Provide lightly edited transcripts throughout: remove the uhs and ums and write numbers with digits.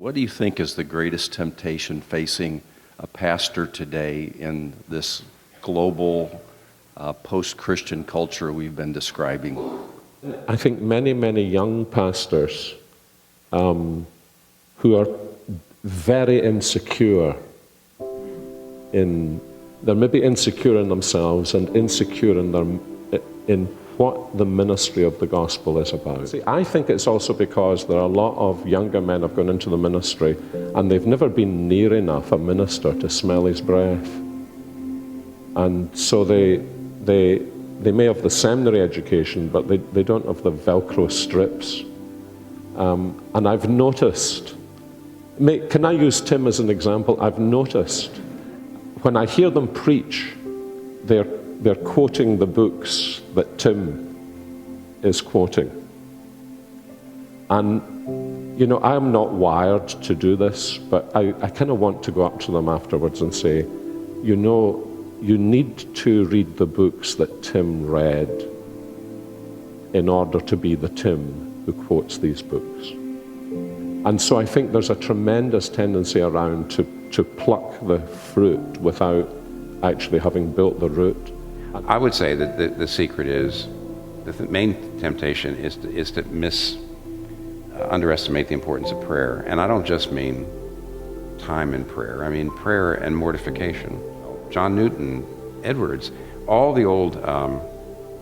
What do you think is the greatest temptation facing a pastor today in this global post-Christian culture we've been describing? I think many young pastors who are very insecure they're maybe insecure in themselves and insecure in what the ministry of the gospel is about. See, I think it's also because there are a lot of younger men have gone into the ministry and they've never been near enough a minister to smell his breath. And so they may have the seminary education, but they don't have the Velcro strips. And I've noticed, can I use Tim as an example? I've noticed when I hear them preach, they're quoting the books that Tim is quoting. And, you know, I'm not wired to do this, but I kind of want to go up to them afterwards and say, you know, you need to read the books that Tim read in order to be the Tim who quotes these books. And so I think there's a tremendous tendency around to pluck the fruit without actually having built the root. I would say that the secret is, the main temptation is to underestimate the importance of prayer. And I don't just mean time in prayer. I mean prayer and mortification. John Newton, Edwards, all the old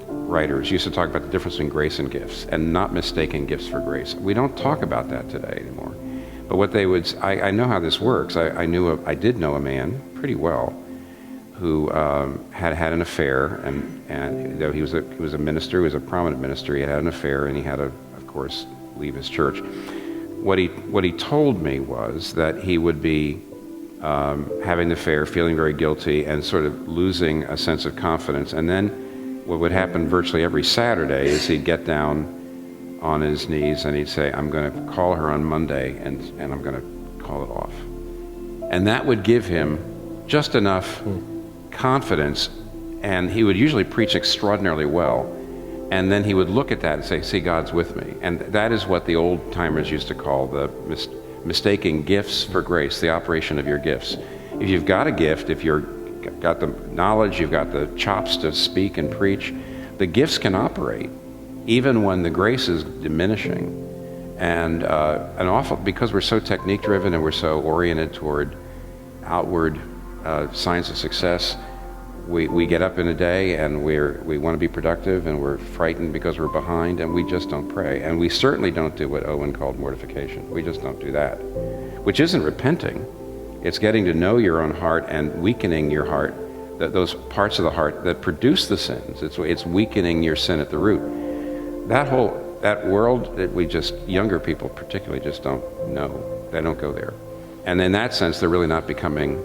writers used to talk about the difference between grace and gifts and not mistaking gifts for grace. We don't talk about that today anymore. But what they would, I know how this works. I did know a man pretty well who had an affair, and though he was a minister, he was a prominent minister, he had an affair, and he had to, of course, leave his church. What he told me was that he would be having the affair, feeling very guilty, and sort of losing a sense of confidence. And then what would happen virtually every Saturday is he'd get down on his knees and he'd say, I'm going to call her on Monday, and I'm going to call it off. And that would give him just enough confidence, and he would usually preach extraordinarily well, and then he would look at that and say, see, God's with me. And that is what the old timers used to call the mistaking gifts for grace, the operation of your gifts. If you've got a gift, if you've got the knowledge, you've got the chops to speak and preach, the gifts can operate even when the grace is diminishing. And often, because we're so technique driven and we're so oriented toward outward signs of success, we get up in a day and we want to be productive, and we're frightened because we're behind, and we just don't pray. And we certainly don't do what Owen called mortification. We just don't do that, which isn't repenting. It's getting to know your own heart and weakening your heart, those parts of the heart that produce the sins. It's weakening your sin at the root. That world that younger people particularly just don't know. They don't go there. And in that sense, they're really not becoming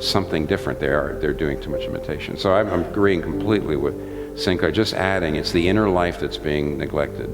something different. They're doing too much imitation. So I'm agreeing completely with Sinclair, just adding, it's the inner life that's being neglected.